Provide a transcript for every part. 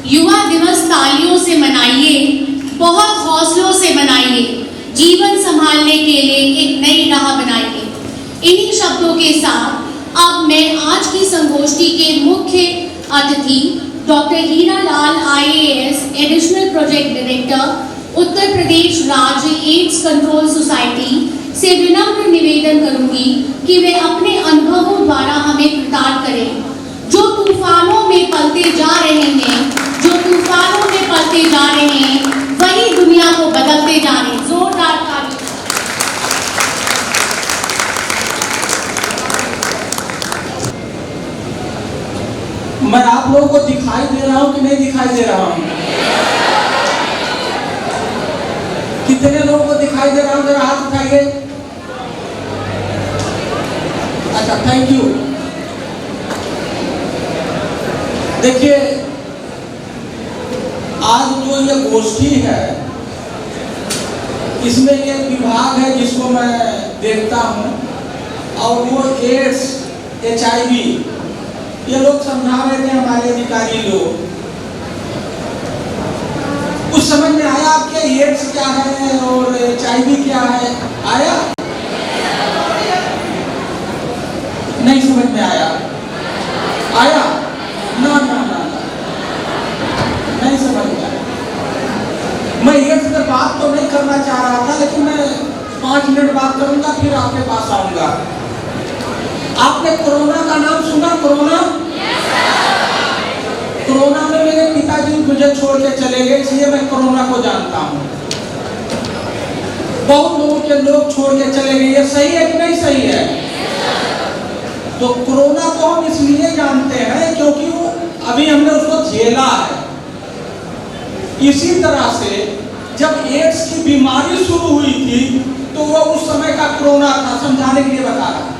युवा दिवस तालियों से मनाइए, बहुत हौसलों से मनाइए, जीवन संभालने के लिए एक नई राह बनाइए। इन्हीं शब्दों के साथ अब मैं आज की संगोष्ठी के मुख्य अतिथि doctor Hira Lal IAS additional project director Uttar Pradesh राज्य एड्स कंट्रोल सोसाइटी से विनम्र निवेदन करूंगी कि वे अपने अनुभवों द्वारा हमें कृतार्थ करें। जो तूफानों में पलते जा रहे हैं, जो तूफानों में पलते जा रहे हैं, वही दुनिया को बदलते जा रहे हैं। जोरदार ताली। मैं आप लोगों को दिखाई दे रहा हूं कि नहीं दिखाई दे रहा हूं? कितने लोगों को दिखाई दे रहा हूं? जरा हाथ उठाइए। अच्छा, थैंक यू। देखिए, आज जो ये गोष्ठी है, इसमें एक विभाग है जिसको मैं देखता हूं, और वो एड्स, HIV, ये लोग समझा रहे थे हमारे अधिकारी लोग। कुछ समझ में आया आपके एड्स क्या है और HIV क्या है? आया? नहीं समझ में आया? आया? ना ना ना, नहीं समझ में आया। मैं एड्स पे बात तो नहीं करना चाह रहा था, लेकिन मैं 5 मिनट बात करूंगा, फिर आपके पास आऊंगा। आपने कोरोना का नाम सुना? कोरोना? कोरोना में मेरे पिताजी मुझे छोड़ के चले गए, इसलिए मैं कोरोना को जानता हूं। बहुत लोगों के लोग छोड़ के चले गए, ये सही है कि नहीं सही है? तो कोरोना को हम इसलिए जानते हैं क्योंकि वो अभी हमने उसको झेला है। इसी तरह से जब एड्स की बीमारी शुरू हुई थी, तो वो उस समय का कोरोना था, समझाने के लिए बता रहा।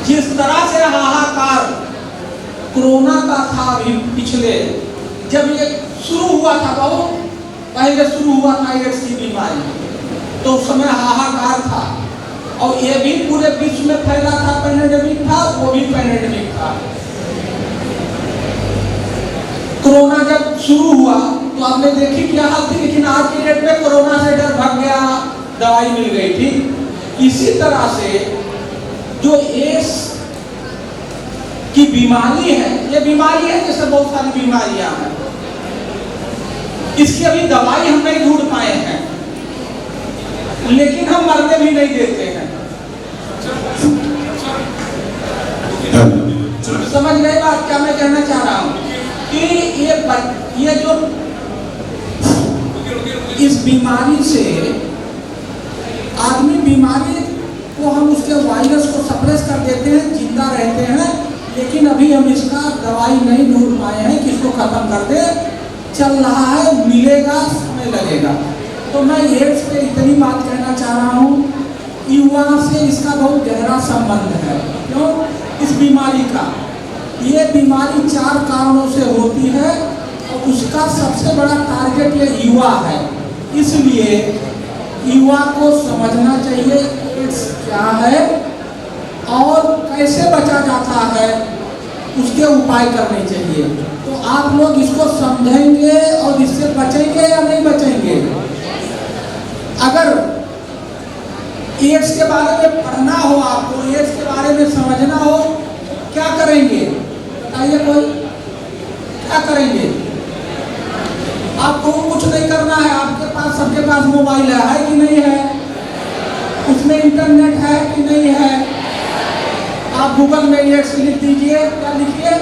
जिस तरह से हाहाकार कोरोना का था अभी पिछले, जब ये शुरू हुआ था, बहुत पहले शुरू हुआ था एड्स की बीमारी, तो उस समय हाहाकार था, और ये भी पूरे विश्व में फैला था, पैंडेमिक था, वो भी पैंडेमिक था। कोरोना जब शुरू हुआ तो आपने देखी क्या हाल थी, लेकिन आज की डेट में कोरोना से डर भाग गया, दवाई मिल गई थी। इसी तरह से जो एड्स की बीमारी है, ये बीमारी है जैसे बहुत सारी बीमारियां हैं, इसकी अभी दवाई हम नहीं ढूंढ पाए हैं, लेकिन हम मरने भी नहीं देते हैं। समझ गए बात क्या मैं कहना चाह रहा हूं? कि ये जो इस बीमारी से आदमी, बीमारी को हम उसके वायरस को सप्रेस कर देते हैं, जिंदा रहते हैं, लेकिन अभी हम इसका दवाई नहीं ढूंढ पाए हैं कि इसको खत्म कर दे। चल रहा है, मिलेगा, समय लगेगा। तो मैं एड्स पे इतनी बात कहना चाह रहा हूँ, युवा से इसका बहुत गहरा संबंध है। क्यों? इस बीमारी का, ये बीमारी 4 कारणों से होती है, और उसका सबसे बड़ा टारगेट ये युवा है। इसलिए युवा को समझना चाहिए एड्स क्या है और कैसे बचा जाता है, उसके उपाय करने चाहिए। तो आप लोग इसको समझेंगे और इससे बचेंगे या नहीं बचेंगे? अगर एड्स के बारे में पढ़ना हो, आपको एड्स के बारे में समझना हो, क्या करेंगे बताइए? कोई क्या करेंगे? आपको कुछ नहीं करना है, आपके पास, सबके पास मोबाइल है कि नहीं है? उसमें इंटरनेट है कि नहीं है? आप गूगल में एड्स लिख दीजिए, क्या लिखिए?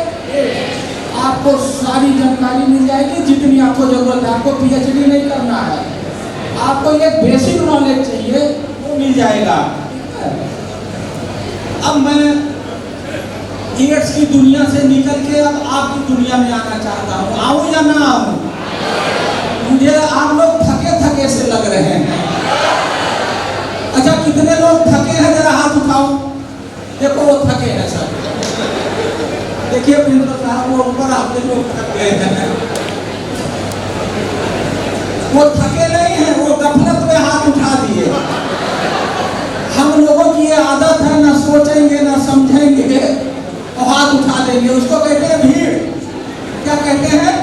आपको सारी जानकारी मिल जाएगी जितनी आपको जरूरत है। आपको PhD नहीं करना है, आपको एक बेसिक नॉलेज चाहिए, वो मिल जाएगा। अब मैं एड्स की दुनिया से निकल के अब आपकी दुनिया में आना चाहता हूँ। आऊँ या ना आऊँ? मुझे आप लोग थके थके से लग रहे हैं। अच्छा, कितने लोग थके हैं? जरा हाथ उठाओ। देखो, वो थके हैं सब। देखिए प्रिंसिपल साहब, वो ऊपर आपके लोग थक गए हैं। वो थके नहीं हैं, वो गफलत में हाथ उठा दिए। हम लोगों की ये आदत है, ना सोचेंगे ना समझेंगे और हाथ उठा देंगे। उसको कहते हैं भीड़। क्या कहते हैं?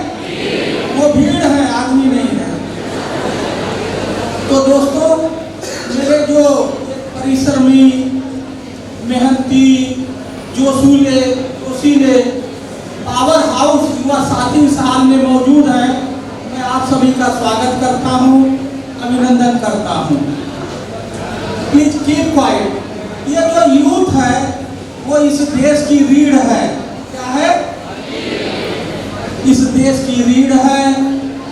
तो दोस्तों, मेरे जो परिश्रमी, मेहनती, जोशीले पावर हाउस युवा साथी इस हाल में मौजूद हैं, मैं आप सभी का स्वागत करता हूं, अभिनंदन करता हूं। Please keep quiet. ये जो यूथ है वो इस देश की रीढ़ है। क्या है? इस देश की रीढ़ है,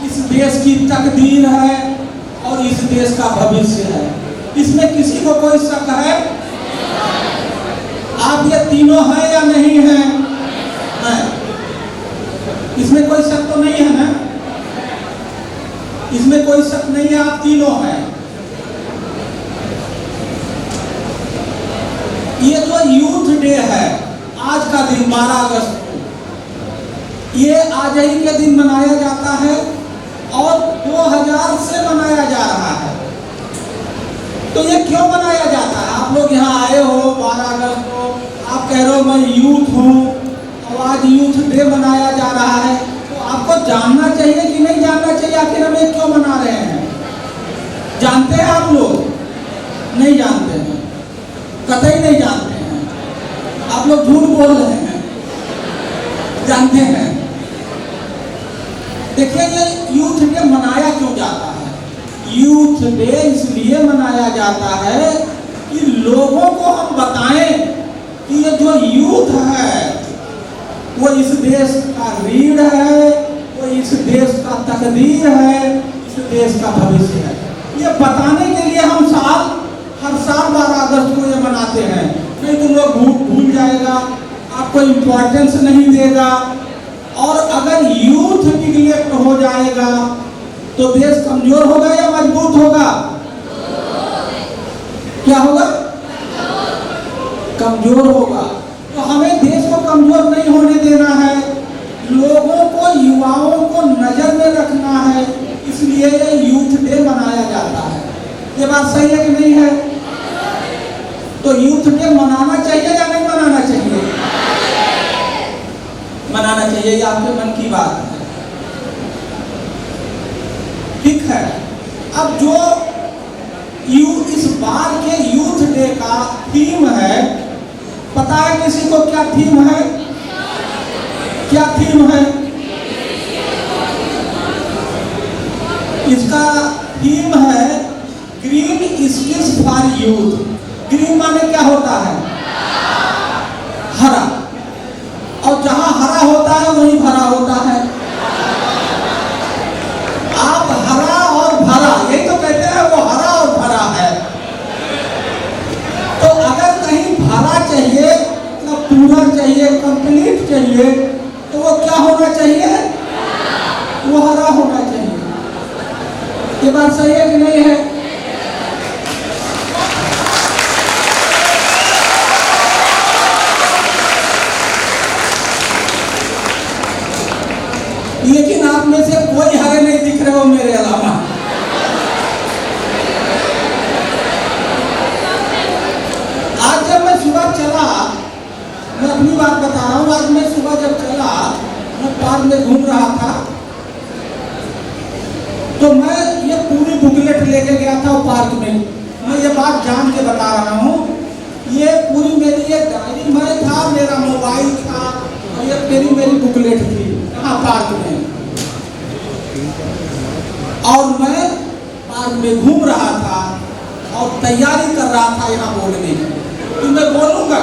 इस देश की तकदीर है और इस देश का भविष्य है। इसमें किसी को कोई शक है? आप ये तीनों हैं या नहीं हैं? हैं। इसमें कोई शक तो नहीं है ना? इसमें कोई शक नहीं है, आप तीनों हैं। ये जो यूथ डे है, आज का दिन 12 अगस्त को, ये आज ही के दिन मनाया जाता है और 2000 से मनाया जा रहा है। तो ये क्यों मनाया जाता है? आप लोग यहाँ आए हो 12 अगस्त को, आप कह रहे हो मैं यूथ हूँ और आज यूथ डे मनाया जा रहा है, तो आपको जानना चाहिए कि नहीं जानना चाहिए आखिर हम ये क्यों मना रहे हैं? जानते हैं आप लोग? नहीं जानते हैं, कतई नहीं जानते हैं। आप लोग झूठ बोल रहे हैं, जानते हैं। देखिए, ये यूथ डे मनाया क्यों जाता है? यूथ डे इसलिए मनाया जाता है कि लोगों को हम बताएं कि ये जो यूथ है वो इस देश का रीढ़ है, वो इस देश का तकदीर है, इस देश का भविष्य है। ये बताने के लिए हम हर साल 12 अगस्त को ये मनाते हैं। नहीं तुम लोग भूल जाएगा, आपको इम्पोर्टेंस नहीं देगा। और अगर यूथ निगलेक्ट हो जाएगा तो देश कमजोर होगा या मजबूत होगा? क्या होगा? कमजोर होगा। तो हमें देश को कमजोर नहीं होने देना है, लोगों को, युवाओं को नजर में रखना है, इसलिए ये यूथ डे मनाया जाता है। ये बात सही है कि नहीं है? तो यूथ डे मनाना चाहिए या नहीं मनाना चाहिए? मनाना चाहिए, ये आपके मन की बात है। ठीक है। अब जो इस बार के यूथ डे का थीम है, पता है किसी को क्या थीम है? क्या थीम है इसका? थीम है green skills for youth. Green माने क्या होता है? हरा। और जहां हरा होता है वहीं भरा होता है। आप हरा और भरा, यही तो कहते हैं, वो हरा और भरा है। तो अगर कहीं भरा चाहिए, मतलब पूरा चाहिए, कंप्लीट चाहिए, तो वो क्या होना चाहिए? वो हरा होना चाहिए। ये बात सही है कि नहीं है? लेकिन आप में से कोई हरे नहीं दिख रहे हो मेरे अलावा। आज जब मैं सुबह चला, मैं अपनी बात बता रहा हूँ, आज मैं सुबह जब चला, मैं पार्क में घूम रहा था, तो मैं ये पूरी बुकलेट लेके गया था पार्क में। मैं ये बात जान के बता रहा हूँ, ये पूरी मेरी ये डायरी में था, मेरा मोबाइल था और ये मेरी बुकलेट थी यहाँ पार्क में। और मैं पार्क में घूम रहा था और तैयारी कर रहा था यहाँ बोलने की, तो मैं बोलूँगा।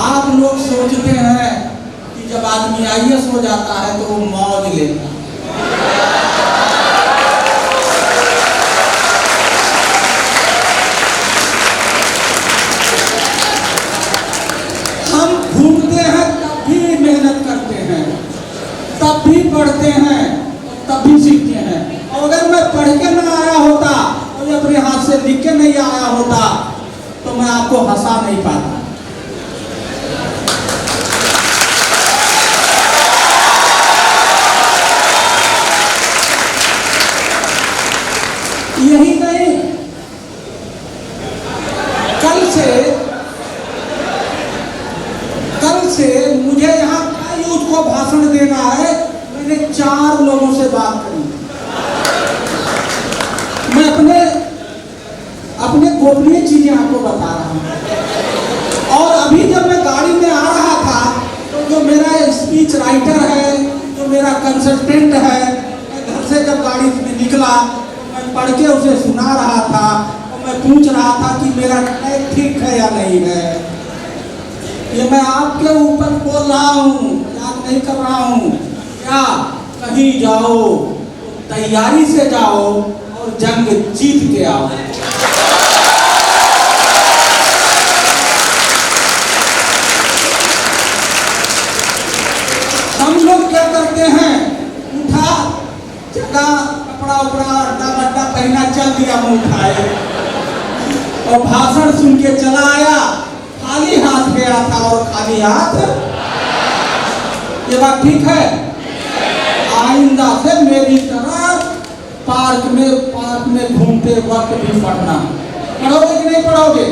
आप लोग सोचते हैं कि जब आदमी IAS हो जाता है तो वो मौज लेता है। हम घूमते हैं तब भी मेहनत करते हैं, तब भी पढ़ते हैं, तब भी सीखते हैं। और अगर मैं पढ़ के ना आया होता और अपने हाथ से लिख के नहीं आया होता तो मैं आपको हंसा नहीं पाता। यही नहीं, कल से मुझे यहाँ क्या यूथ को भाषण देना है, मैंने 4 लोगों से बात करी। गोपनीय चीजें आपको बता रहा हूँ। और अभी जब मैं गाड़ी में आ रहा था तो जो मेरा स्पीच राइटर है, जो मेरा कंसल्टेंट है, मैं घर से जब गाड़ी में निकला तो मैं पढ़ के उसे सुना रहा था और मैं पूछ रहा था कि मेरा ट्रैक ठीक है या नहीं है। ये मैं आपके ऊपर बोल रहा हूँ, याद नहीं कर रहा हूँ। क्या कहीं जाओ तैयारी से जाओ और जंग जीत के आओ। हम लोग क्या करते हैं, उठा जगह कपड़ा उपड़ा अड्डा बड्डा पहना चल दिया मुंह उठाए और भाषण सुन के चला आया, खाली हाथ गया था और खाली हाथ। ये बात ठीक है? आइंदा से मेरी तरह पार्क में घूमते वक्त भी पढ़ना। पढ़ोगे कि नहीं पढ़ोगे?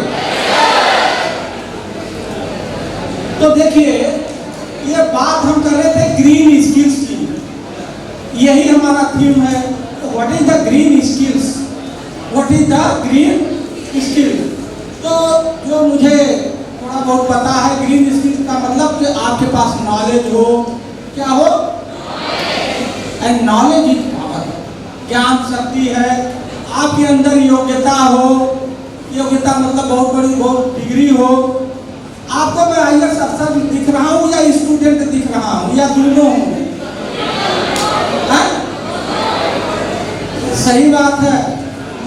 तो देखिए, ये बात हम कर रहे थे ग्रीन स्किल्स की, यही हमारा थीम है। तो what is the green skills? What is the green skill? तो जो मुझे थोड़ा बहुत पता है, ग्रीन स्किल्स का मतलब कि आपके पास नॉलेज हो। क्या हो? And knowledge is power. ज्ञान शक्ति है। आपके अंदर योग्यता हो। योग्यता मतलब बहुत बड़ी बहुत डिग्री हो। आपको मैं आईएएस अफसर दिख रहा हूँ या स्टूडेंट दिख रहा हूँ या दोनों हूँ? सही बात है,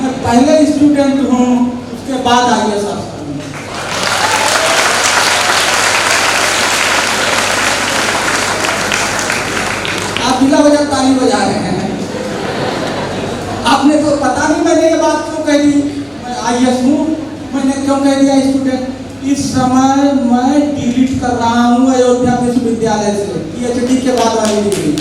मैं पहले स्टूडेंट हूँ, उसके बाद आईएएस अफसर। आप बिना वजह ताली बजा रहे हैं। आपने तो पता नहीं मैंने ये बात क्यों कह दी। मैं आईएएस हूँ, मैंने क्यों कह दिया स्टूडेंट? इस समय मैं डिलीट कर रहा हूँ अयोध्या विश्वविद्यालय से पीएचडी के बाद वाली डिग्री।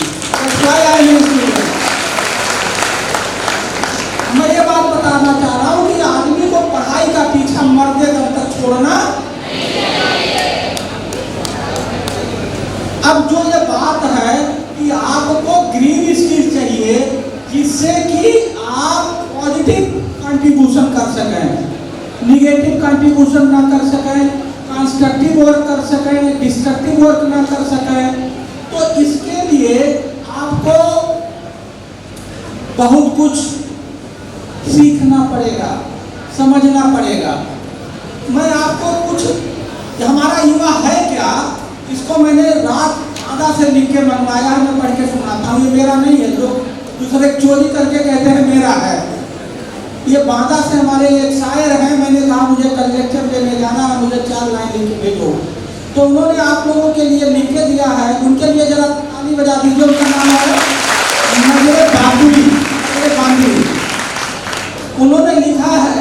मैं ये बात बताना चाह रहा हूँ कि आदमी को पढ़ाई का पीछा मरते दम तक छोड़ना। अब जो ये बात है कि आपको ग्रीन स्किल चाहिए जिससे कि आप पॉजिटिव कंट्रीब्यूशन कर सकें, निगेटिव कंट्रीब्यूशन ना कर सकें, कंस्ट्रक्टिव वर्क कर सकें, डिस्ट्रक्टिव वर्क ना कर सकें। तो इसके लिए आपको बहुत कुछ सीखना पड़ेगा, समझना पड़ेगा। मैं आपको कुछ, हमारा युवा है क्या, इसको मैंने रात आधा से लिख के मंगवाया है, मैं पढ़ के सुनाता हूँ। ये मेरा नहीं है, लोग दूसरे चोरी करके कहते हैं मेरा है। ये बांदा से हमारे एक शायर हैं, मैंने कहा मुझे कल लेक्चर देने जाना है, मुझे 4 लाइन लिख के भेजो। तो उन्होंने आप लोगों के लिए लिख के दिया है, उनके लिए जरा ताली बजा दीजिए। उनका नाम है नजरे बांधुरी। उन्होंने लिखा है,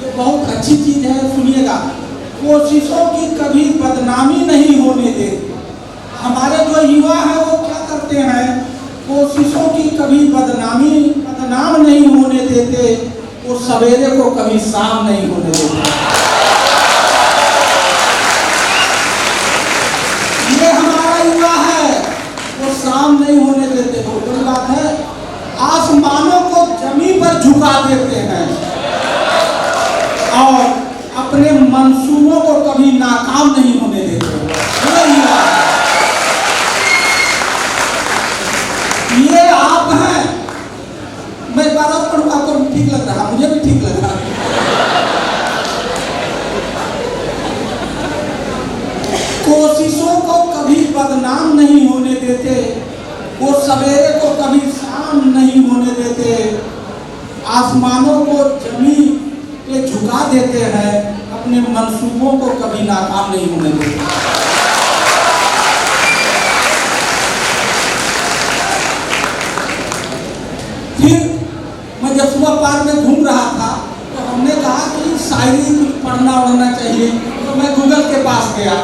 ये बहुत अच्छी चीज है, सुनिएगा। कोशिशों की कभी बदनामी नहीं होने देते। हमारे जो युवा हैं वो क्या करते हैं, कोशिशों की कभी बदनाम नहीं होने देते, वो सवेरे को कभी शाम नहीं होने देते। ये हमारा युवा है, वो शाम नहीं होने देते। वो बड़ी बात है। आसमानों को जमीन पर झुका देते हैं और अपने मंसूबों को कभी नाकाम नहीं होने देते। ये आप हैं। मैं बात पढ़ूँ, आपको ठीक लग रहा, मुझे भी ठीक लग रहा। कोशिशों को कभी बदनाम नहीं होने देते, वो सवेरे को कभी शाम नहीं होने देते, आसमानों को जमीन पे झुका देते हैं, अपने मंसूबों को कभी नाकाम नहीं होने देते। फिर मैं जब सुबह पार्क में घूम रहा था तो हमने कहा कि शायरी कुछ पढ़ना वढ़ना चाहिए। तो मैं गूगल के पास गया,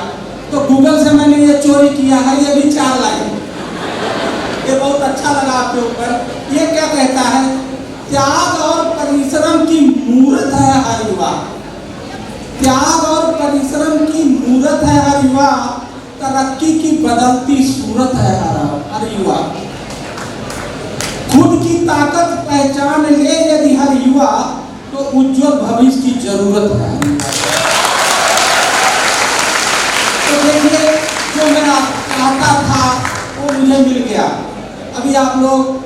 तो गूगल से मैंने ये चोरी किया है, ये भी 4 लाइन। ये बहुत अच्छा लगा आपके ऊपर। ये क्या कहता है, त्याग और परिश्रम की मूर्त है हर युवा। त्याग और परिश्रम की मूर्त है हर युवा, तरक्की की बदलती सूरत है हर युवा। खुद की ताकत पहचान ले यदि हर युवा, तो तो उज्जवल भविष्य की जरूरत है। तो देखिए, जो मेरा चाहता था वो मुझे मिल गया। अभी आप लोग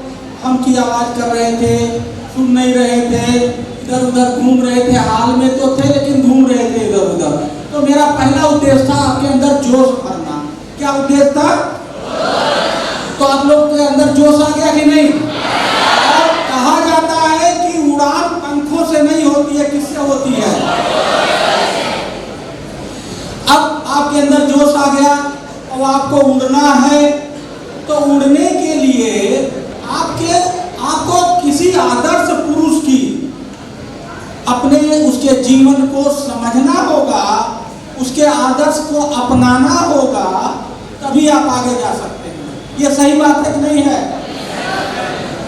हम की आवाज कर रहे थे, सुन नहीं रहे थे, इधर उधर घूम रहे थे, हाल में तो थे लेकिन घूम रहे थे इधर उधर। तो मेरा पहला उद्देश्य था आपके अंदर जोश भरना। क्या उद्देश्य था? तो आप लोग के अंदर जोश आ गया कि नहीं? और कहा जाता है कि उड़ान पंखों से नहीं होती है, किससे होती है? अब आपके अंदर जोश आ गया और आपको उड़ना है। तो उड़ने के लिए आपको किसी आदर्श पुरुष की अपने उसके जीवन को समझना होगा, उसके आदर्श को अपनाना होगा, तभी आप आगे जा सकते हैं। ये सही बात है कि नहीं है?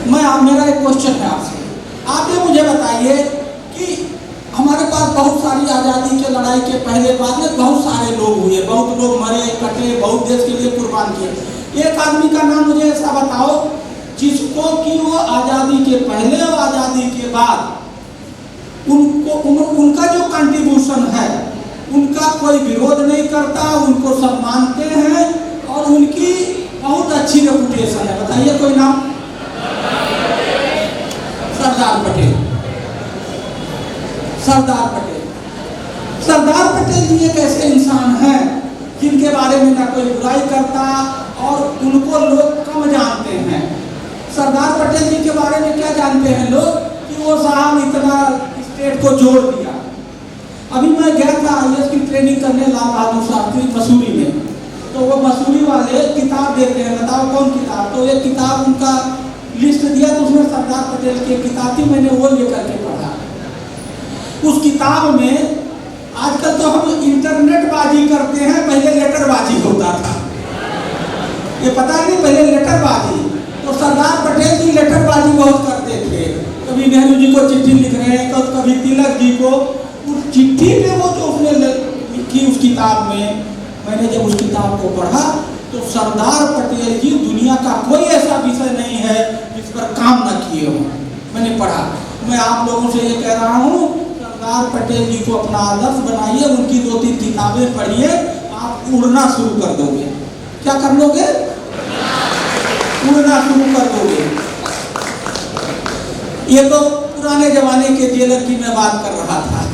मेरा एक क्वेश्चन है आपसे। आप ये मुझे बताइए कि हमारे पास बहुत सारी आज़ादी के लड़ाई के पहले बाद में बहुत सारे लोग हुए, बहुत लोग मरे कटे, बहुत देश के लिए कुर्बान किए। एक आदमी का नाम मुझे ऐसा बताओ जिसको कि वो आज़ादी के पहले और आज़ादी के बाद उनका जो कंट्रीब्यूशन है, उनका कोई विरोध नहीं करता, उनको सब मानते हैं और उनकी बहुत अच्छी रेपुटेशन है। बताइए कोई नाम? सरदार पटेल। सरदार पटेल। सरदार पटेल जी एक ऐसे इंसान हैं जिनके बारे में ना कोई बुराई करता और उनको लोग कम जानते हैं। सरदार पटेल जी के बारे में क्या जानते हैं लोग कि वो साहब इतना स्टेट को जोड़ दिया। अभी मैं गया था IAS की ट्रेनिंग करने लाल बहादुर शास्त्री मसूरी में, तो वो मसूरी वाले किताब देते हैं, बताओ कौन किताब? तो एक किताब उनका लिस्ट दिया, तो उसमें सरदार पटेल की किताब थी, मैंने वो लेकर के पढ़ा। उस किताब में आजकल तो हम इंटरनेट बाजी करते हैं, पहले लेटर बाजी होता था। ये पता नहीं, पहले लेटर बाजी। तो सरदार पटेल जी लेटर बाजी बहुत करते थे। कभी नेहरू जी को चिट्ठी लिख रहे हैं, तो कभी तिलक जी को। उस चिट्ठी में वो जो उसने लिखी उस किताब में, मैंने जब उस किताब को पढ़ा तो सरदार पटेल जी दुनिया का कोई ऐसा विषय नहीं है जिस पर काम न किए हो। मैंने पढ़ा। मैं आप लोगों से ये कह रहा हूँ, सरदार पटेल जी को अपना आदर्श बनाइए, उनकी 2-3 किताबें पढ़िए, आप उड़ना शुरू कर दोगे। क्या कर लोगे? उड़ना शुरू कर दोगे। ये तो पुराने जमाने के जेलर की मैं बात कर रहा था।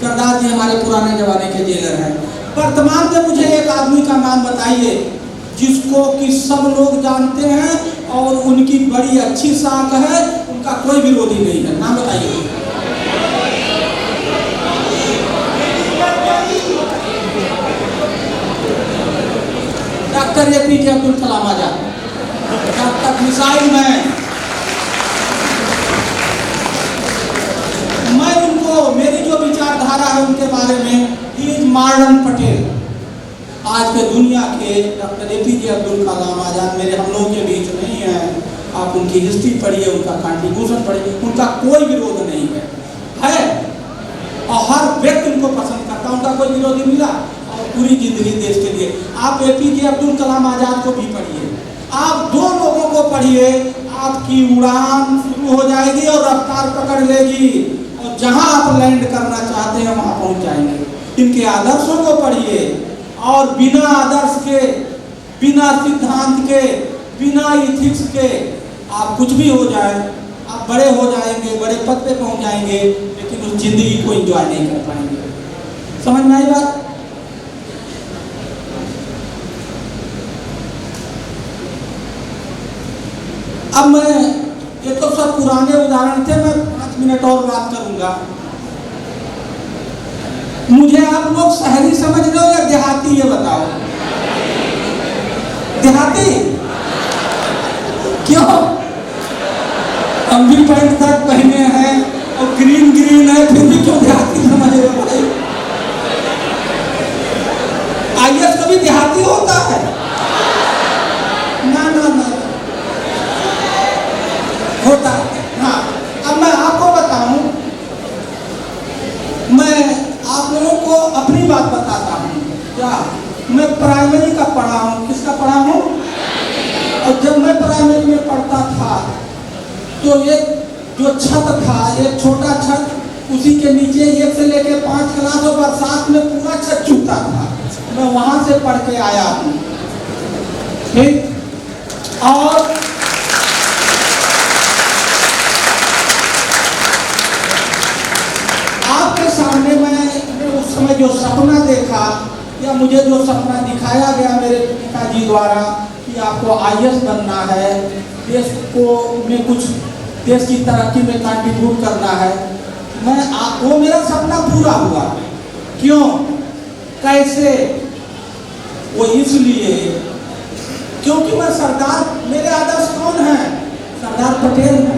सरदार जी हमारे पुराने जमाने के जेलर हैं। वर्तमान में मुझे एक आदमी का नाम बताइए जिसको कि सब लोग जानते हैं और उनकी बड़ी अच्छी साख है, उनका कोई विरोधी नहीं है। नाम बताइए। Doctor APJ Abdul Kalam Azad. Doctor missile man. मैं उनको, मेरी जो विचारधारा है उनके बारे में, ही इज मॉडर्न पटेल। आज के दुनिया के डॉक्टर APJ अब्दुल कलाम आजाद मेरे हम लोगों के बीच नहीं है। आप उनकी हिस्ट्री पढ़िए, उनका कंट्रीब्यूशन पढ़िए, उनका कोई विरोध नहीं है और हर व्यक्ति उनको पसंद करता, उनका कोई विरोधी मिला और पूरी जिंदगी देश के लिए। आप APJ अब्दुल कलाम आजाद को भी पढ़िए, आप 2 लोगों को पढ़िए, आपकी उड़ान शुरू हो जाएगी और रफ्तार पकड़ लेगी और जहां आप लैंड करना चाहते हैं वहां पहुंच जाएंगे। इनके आदर्शों को पढ़िए और बिना आदर्श के, बिना सिद्धांत के, बिना इथिक्स के आप कुछ भी हो जाए, आप बड़े हो जाएंगे, बड़े पद पे पहुंच जाएंगे, लेकिन उस जिंदगी को एंजॉय नहीं कर पाएंगे। समझ में आई बात? अब मैं, ये तो सब पुराने उदाहरण थे, मैं 5 मिनट और बात करूंगा। मुझे आप लोग शहरी समझ रहे हो या देहाती, ये बताओ। देहाती क्यों? हम भी पैंट शर्ट पहने हैं और ग्रीन ग्रीन है, फिर भी क्यों देहाती समझ रहे हो भाई? IAS कभी देहाती होता है? ना ना ना होता है। हाँ, अब मैं आपको बताऊं, मैं आप लोगों को अपनी बात बताता हूँ। क्या मैं प्राइमरी का पढ़ा हूँ? किसका पढ़ा हूँ? और जब मैं प्राइमरी में पढ़ता था तो एक जो छत था, एक छोटा छत उसी के नीचे 1 से लेकर 5 क्लास और बरसात में पूरा छत चूता था। मैं वहां से पढ़ के आया हूँ। ठीक, और आपके सामने मैंने उस समय जो सपना देखा या मुझे जो सपना दिखाया गया मेरे पिताजी द्वारा कि आपको IAS बनना है, देश को में कुछ देश की तरक्की में कंट्रीब्यूट करना है, वो मेरा सपना पूरा हुआ। क्यों, कैसे? वो इसलिए क्योंकि मैं सरदार, मेरे आदर्श कौन है? सरदार पटेल है।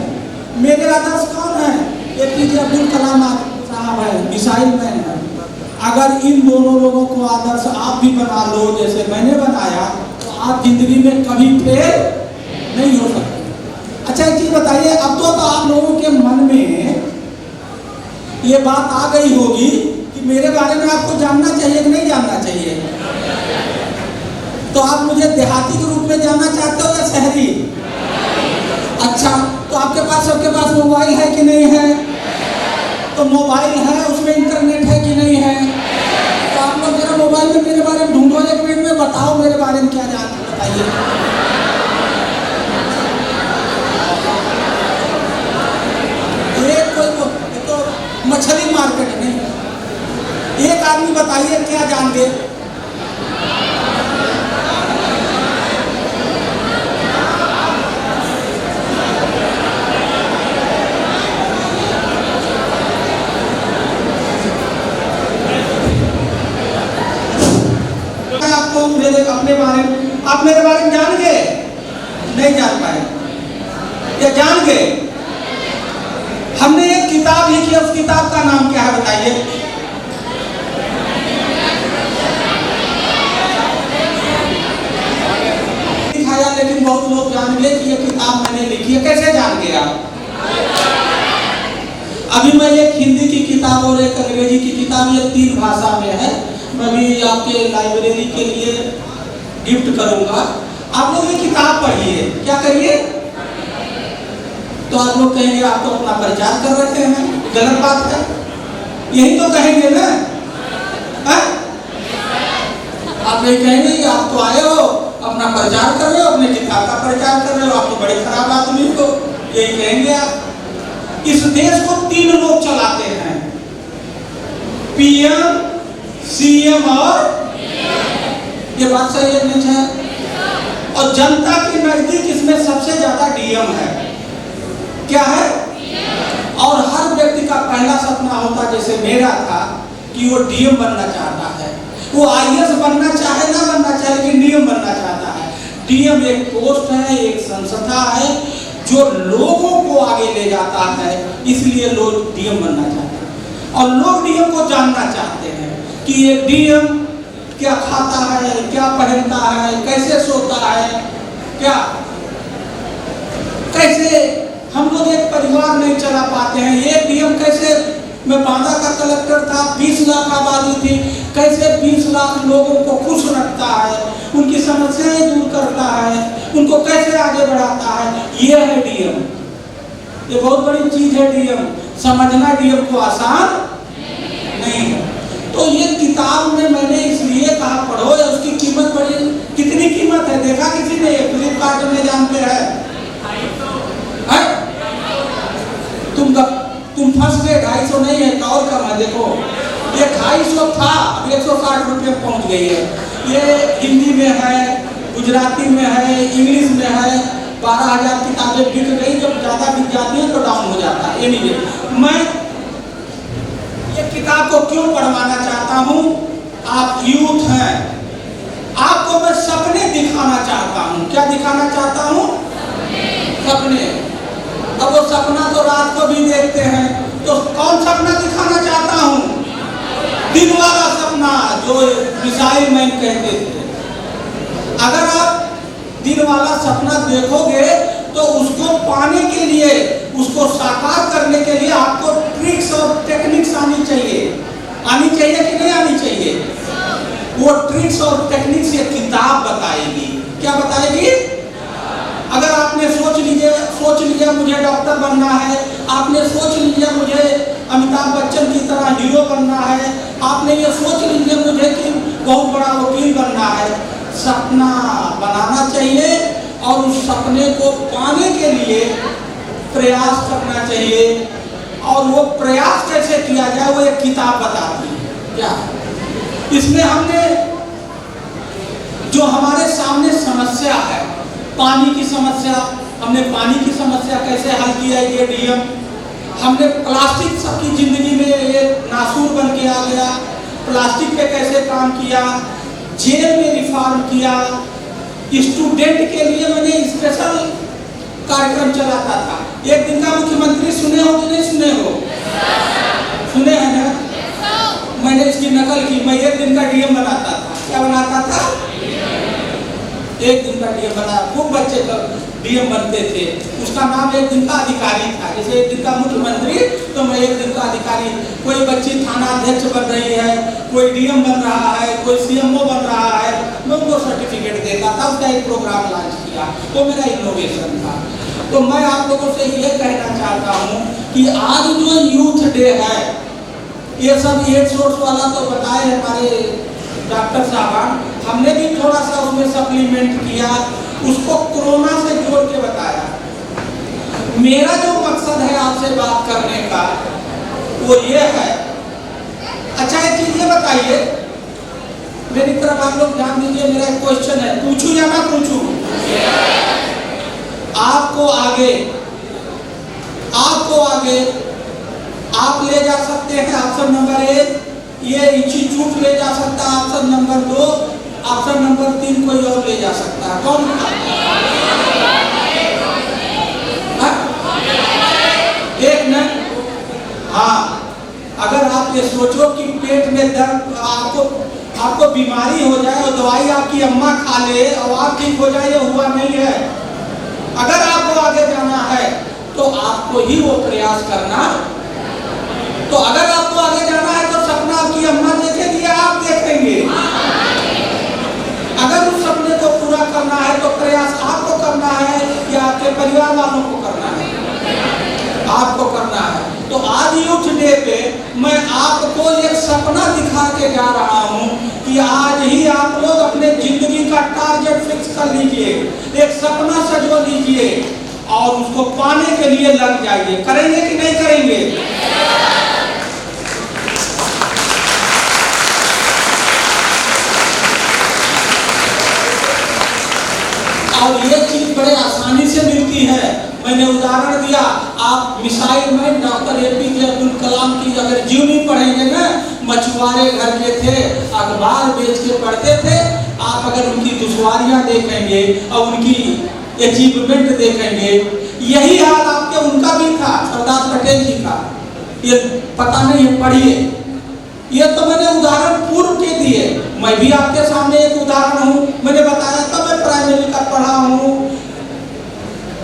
मेरे आदर्श कौन है? APJ अब्दुल कलाम साहब है, मिसाइल मैन है। अगर इन दोनों लोगों को आदर्श आप भी बना लो जैसे मैंने बनाया, तो आप जिंदगी में कभी फेल नहीं हो सकते। अच्छा एक चीज बताइए, अब तो आप लोगों के मन में ये बात आ गई होगी कि मेरे बारे में आपको जानना चाहिए कि नहीं जानना चाहिए। तो आप मुझे देहाती के रूप में जानना चाहते हो या शहरी? अच्छा, तो आपके पास, सबके पास मोबाइल है कि नहीं है? तो मोबाइल है, उसमें इंटरनेट है कि नहीं है? तो आप लोग जरा मोबाइल में मेरे बारे में ढूंढो, एक मिनट में बताओ मेरे बारे में क्या जानते, बताइए। तो मछली मार्केट में एक आदमी बताइए क्या जानते? आपको मेरे अपने बारे में, आप मेरे बारे में जान गए? नहीं जान पाए या जान गए? हमने एक किताब लिखी है, उस किताब का नाम क्या है बताइए? दिखाया, लेकिन बहुत लोग जान गए कि ये किताब मैंने लिखी है। कैसे जान गए आप? अभी मैं एक हिंदी की किताब और एक अंग्रेजी की किताब, ये 3 भाषा में है, मैं भी आपके लाइब्रेरी के लिए गिफ्ट करूंगा। आप लोग ये किताब पढ़िए। क्या करिए? तो आप लोग कहेंगे आप तो अपना प्रचार कर रहे हैं, गलत बात है, यही तो कहेंगे ना? आप नहीं कहेंगे कि आप तो आए हो अपना प्रचार कर रहे हो, अपने किताब का प्रचार कर रहे हो, आप तो बड़े खराब आदमी हो, यही कहेंगे आप। इस देश को 3 लोग चलाते हैं, PM, CM और ये बात सही है नहीं है? और जनता के नजदीक इसमें सबसे ज्यादा DM है। क्या है? और हर व्यक्ति का पहला सपना होता, जैसे मेरा था, कि वो DM बनना चाहता है। वो IAS बनना चाहे ना बनना चाहे, लेकिन DM बनना चाहता है। DM एक पोस्ट है, एक संस्था है जो लोगों को आगे ले जाता है, इसलिए लोग DM बनना चाहते हैं। और लोग DM को जानना चाहते हैं कि ये DM क्या खाता है, क्या पहनता है, कैसे सोता है, क्या कैसे हम लोग एक परिवार नहीं चला पाते हैं। ये DM कैसे, मैं बांदा का कलेक्टर था, 20 लाख आबादी थी, कैसे 20 लाख लोगों को खुश रखता है, उनकी समस्याएं दूर करता है, उनको कैसे आगे बढ़ाता है, ये है DM। ये बहुत बड़ी चीज है DM, समझना DM को आसान नहीं है। तो ये किताब में मैंने इसलिए कहा पढ़ो, उसकी कीमत बड़ी, कितनी कीमत है देखा किसी ने? फ्लिपकार्ट में जानते हैं? तुम फंस गए, 250 नहीं है, और कम है। देखो ये 250 था, अब 160 रुपये पहुंच गई है। ये हिंदी में है, गुजराती में है, इंग्लिश में है। 12,000 किताबें बिक गई, जब ज्यादा बिक जाती है तो डाउन हो जाता है। मैं ये किताब को क्यों पढ़वाना चाहता हूँ? आप यूथ हैं, आपको मैं सपने दिखाना चाहता हूँ। क्या दिखाना चाहता हूँ? सपने। अब वो सपना तो रात को भी देखते हैं, तो कौन सपना दिखाना चाहता हूँ? दिन वाला सपना, जो मिसाइल मैन कहते थे। अगर आप दिन वाला सपना देखोगे तो उसको पाने के लिए, उसको साकार करने के लिए आपको ट्रिक्स और टेक्निक्स आनी चाहिए। आनी चाहिए कि नहीं आनी चाहिए? वो ट्रिक्स और टेक्निक्स ये किताब बताएगी। क्या बताएगी? अगर आपने सोच लिया मुझे डॉक्टर बनना है, आपने सोच लिया मुझे अमिताभ बच्चन की तरह हीरो बनना है, आपने ये सोच लीजिए मुझे कि बहुत बड़ा वकील बनना है। सपना बनाना चाहिए और उस सपने को पाने के लिए प्रयास करना चाहिए। और वो प्रयास कैसे किया जाए वो एक किताब बताती है। क्या इसमें हमने जो हमारे सामने समस्या है, पानी की समस्या, हमने पानी की समस्या कैसे हल किया ये डीएम, हमने प्लास्टिक सबकी जिंदगी में एक नासूर बन के आ गया, प्लास्टिक पे कैसे काम किया, जेल में रिफॉर्म किया, स्टूडेंट के लिए मैंने स्पेशल कार्यक्रम चलाता था। एक दिन का मुख्यमंत्री सुने हो कि नहीं सुने हो? सुने हैं ना? मैंने इसकी नकल की, मैं एक दिन का डीएम बनाता था। क्या बनाता था? एक दिन का डीएम बना, खूब बच्चे तो डीएम बनते थे। उसका नाम एक दिन का अधिकारी था। जैसे एक दिन का मुख्यमंत्री तो मैं एक दिन का अधिकारी। कोई बच्ची थाना अध्यक्ष बन रही है, कोई डीएम बन रहा है, कोई सीएमओ बन रहा है, मैं उनको सर्टिफिकेट देता था। उसका एक प्रोग्राम लॉन्च किया, वो मेरा इनोवेशन था। तो मैं आप लोगों से ये कहना चाहता हूँ कि आज जो यूथ डे है, ये सब एड सोर्स वाला तो बताए हमारे डॉक्टर साहब, हमने भी थोड़ा सा उसमें सप्लीमेंट किया, उसको कोरोना से जोड़ के बताया। मेरा जो मकसद है आपसे बात करने का वो ये है। अच्छा एक चीज ये बताइए, मेरी तरफ आप लोग ध्यान दीजिए, मेरा एक क्वेश्चन है, पूछूं या ना पूछूं? आपको आगे आप ले जा सकते हैं ऑप्शन नंबर 1, ये इंस्टीट्यूट ले जा सकता है ऑप्शन नंबर 2, ऑप्शन नंबर 3 कोई और ले जा सकता है। कौन? एक न? हाँ, अगर आप ये सोचो कि पेट में दर्द, आपको बीमारी हो जाए और दवाई आपकी अम्मा खा ले और आप ठीक हो जाए, ये हुआ नहीं है। अगर आपको आगे जाना है तो आपको ही वो प्रयास करना। तो अगर आपको आगे जाना है तो सपना आपकी अम्मा देखेगी या आप देखेंगे? अगर उस सपने को पूरा करना है तो प्रयास आपको करना है या आपके परिवार वालों को करना है? आपको करना है। तो आज यूथ डे पे मैं आपको एक सपना दिखा के जा रहा हूँ कि आज ही आप लोग अपने जिंदगी का टारगेट फिक्स कर लीजिए, एक सपना सजवा लीजिए और उसको पाने के लिए लग जाइए। करेंगे कि नहीं करेंगे? और ये चीज बड़े आसानी से मिलती है। मैंने उदाहरण दिया, आप मिसाइल में डॉक्टर एपीजे अब्दुल कलाम की अगर जीवनी पढ़ेंगे ना, मछुआरे घर के थे, अखबार बेच के पढ़ते थे। आप अगर उनकी दुश्वारियां देखेंगे और उनकी अचीवमेंट देखेंगे, यही हाल आपके उनका भी था, सरदार पटेल जी का। ये पता नहीं है, पढ़िए। ये तो मैंने उदाहरण पूर्व के दिए, मैं भी आपके सामने एक उदाहरण हूँ। मैंने बताया था मैं प्राइमरी तक पढ़ा हूँ,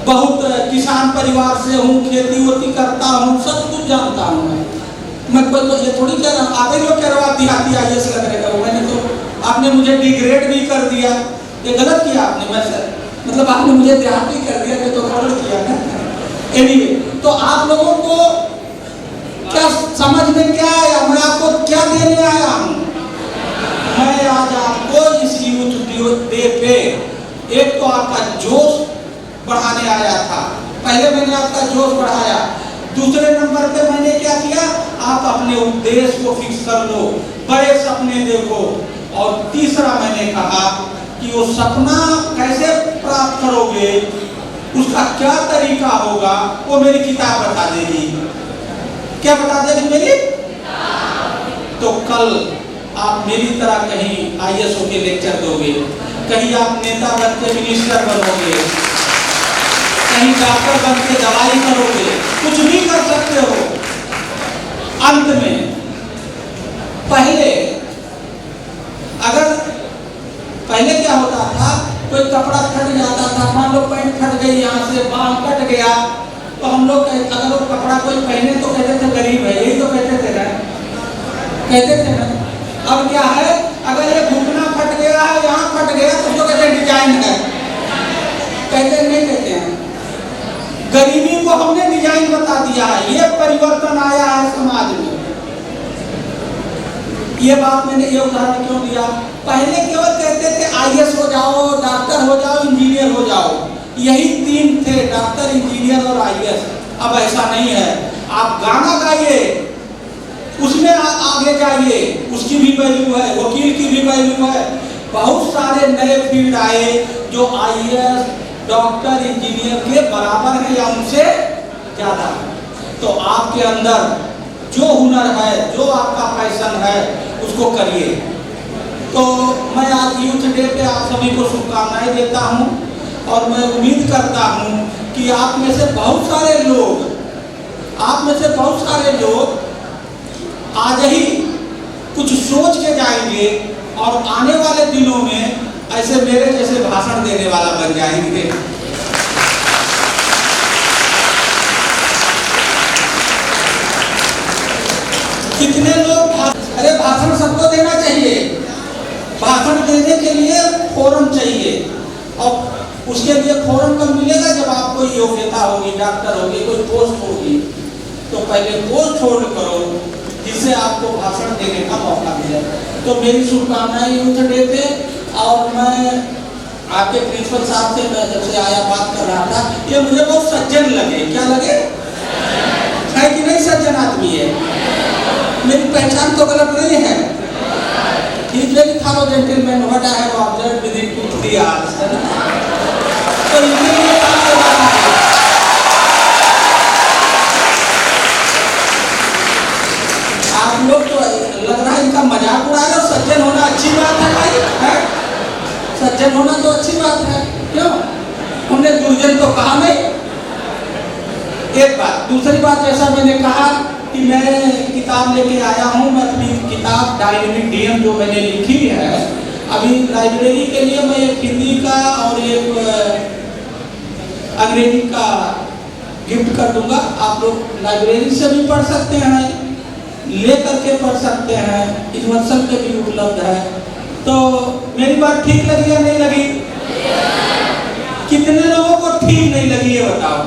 बहुत किसान परिवार से हूँ, खेती वोती करता हूँ, सब कुछ जानता हूँ मैं कोई तो ये थोड़ी कह रहा, आगे जो कह रहा देहाती आईएएस लगने का, मैंने तो आपने मुझे डिग्रेड भी कर दिया, ये गलत किया आपने। वैसे मतलब आपने मुझे देहाती कर दिया, ये तो गलत किया ना। एनीवे, तो आप लोगों को क्या समझ में क्या आया, मैं आपको क्या देने आया हूँ? मैं आज आपको इस यूथ डे पे एक तो आपका जोश बढ़ाने आया था। पहले मैंने आपका जोश बढ़ाया, दूसरे नंबर पे मैंने क्या किया, आप अपने उद्देश्य को फिक्स कर लो, बड़े सपने देखो। और तीसरा मैंने कहा कि वो सपना कैसे प्राप्त करोगे, उसका क्या तरीका होगा, वो मेरी किताब बता देगी। क्या बता देगी मेरी? तो कल आप मेरी तरह कहीं आईएएस के लेक्चर दोगे, कहीं आप नेता बन के मिनिस्टर बनोगे, कहीं डॉक्टर बन के दवाई करोगे, कुछ भी कर सकते हो। अंत में पहले क्या होता था, कोई कपड़ा फट जाता था, मान लो पैंट फट गई, यहाँ से बाल कट गया, तो हम लोग अगर वो कपड़ा कोई पहने तो कहते थे गरीब है, यही तो कहते थे ना। अब क्या है, अगर ये घुटना फट गया है, यहाँ फट गया, तो उसको कहते हैं डिजाइन है, कहते नहीं कहते हैं। गरीबी को हमने डिजाइन बता दिया है। ये परिवर्तन आया है समाज में। ये बात मैंने ये उदाहरण क्यों दिया, पहले केवल कहते थे आईएएस हो जाओ, डॉक्टर हो जाओ, इंजीनियर हो जाओ, यही तीन थे, डॉक्टर, इंजीनियर और आईएएस। अब ऐसा नहीं है, आप गाना गाइए, उसमें आगे जाइए, उसकी भी वैल्यू है, वकील की भी वैल्यू है। बहुत सारे नए फील्ड आए जो आईएएस, डॉक्टर, इंजीनियर के बराबर है या उनसे ज्यादा है। तो आपके अंदर जो हुनर है, जो आपका पैशन है, उसको करिए। तो मैं आज यूथ डे पे आप सभी को शुभकामनाएं देता हूं और मैं उम्मीद करता हूं कि आप में से बहुत सारे लोग आज ही कुछ सोच के जाएंगे और आने वाले दिनों में ऐसे मेरे जैसे भाषण देने वाला बन जाएंगे। कितने लोग अरे भाषण सबको देना चाहिए, भाषण देने के लिए फोरम चाहिए और उसके लिए फोरम कब मिलेगा, जब आपको योग्यता होगी, डॉक्टर होगी, कोई पोस्ट होगी। तो पहले पोस्ट होल्ड करो जिससे आपको भाषण देने का मौका मिले। तो मेरी शुभकामनाएं यूथ डे पे। और मैं आपके प्रिंसिपल साहब से मैं जब से आया बात कर रहा था, ये मुझे बहुत सज्जन लगे। क्या लगे? है कि नहीं सज्जन आदमी है? मेरी पहचान तो गलत नहीं है। He is very thorough gentleman, what I have observed within 2-3 hours. तो इनके लिए काम कर रहा है। आप लोग तो लग रहा है इनका मजाक उड़ा रहे हो। सज्जन होना अच्छी बात है भाई, है? सज्जन होना तो अच्छी बात है, क्यों? हमने दुर्जन तो कहा नहीं। एक बात, दूसरी बात, जैसा मैंने कहा कि मैं किताब लेके आया हूँ। मैं अपनी किताब डायनेमिक डीएम जो मैंने लिखी है, अभी लाइब्रेरी के लिए मैं एक हिंदी का और एक अंग्रेजी का गिफ्ट कर दूंगा। आप लोग लाइब्रेरी से भी पढ़ सकते हैं, ले करके पढ़ सकते हैं, यूनिवर्सल पे भी उपलब्ध है। तो मेरी बात ठीक लगी या नहीं लगी? कितने लोगों को ठीक नहीं लगी ये बताओ?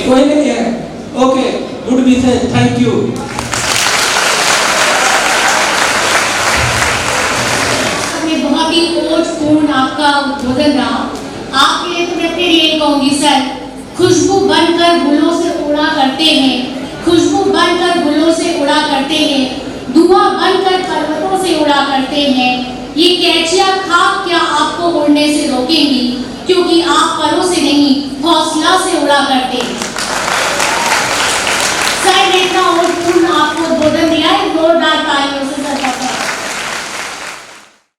कोई नहीं है? Okay, good message, thank you. बहुत ही ओजपूर्ण आपका उद्बोधन रहा। आपके लिए तो मैं फिर ये कहूंगी सर, खुशबू बनकर गुलों से उड़ा करते हैं, खुशबू बनकर गुलों से उड़ा करते हैं, धुआं बनकर पर्वतों से उड़ा करते हैं। ये कैचिया खाक क्या आपको उड़ने से रोकेंगी, क्योंकि आप परों से नहीं हौसला से उड़ा करते हैं। सर ने इतना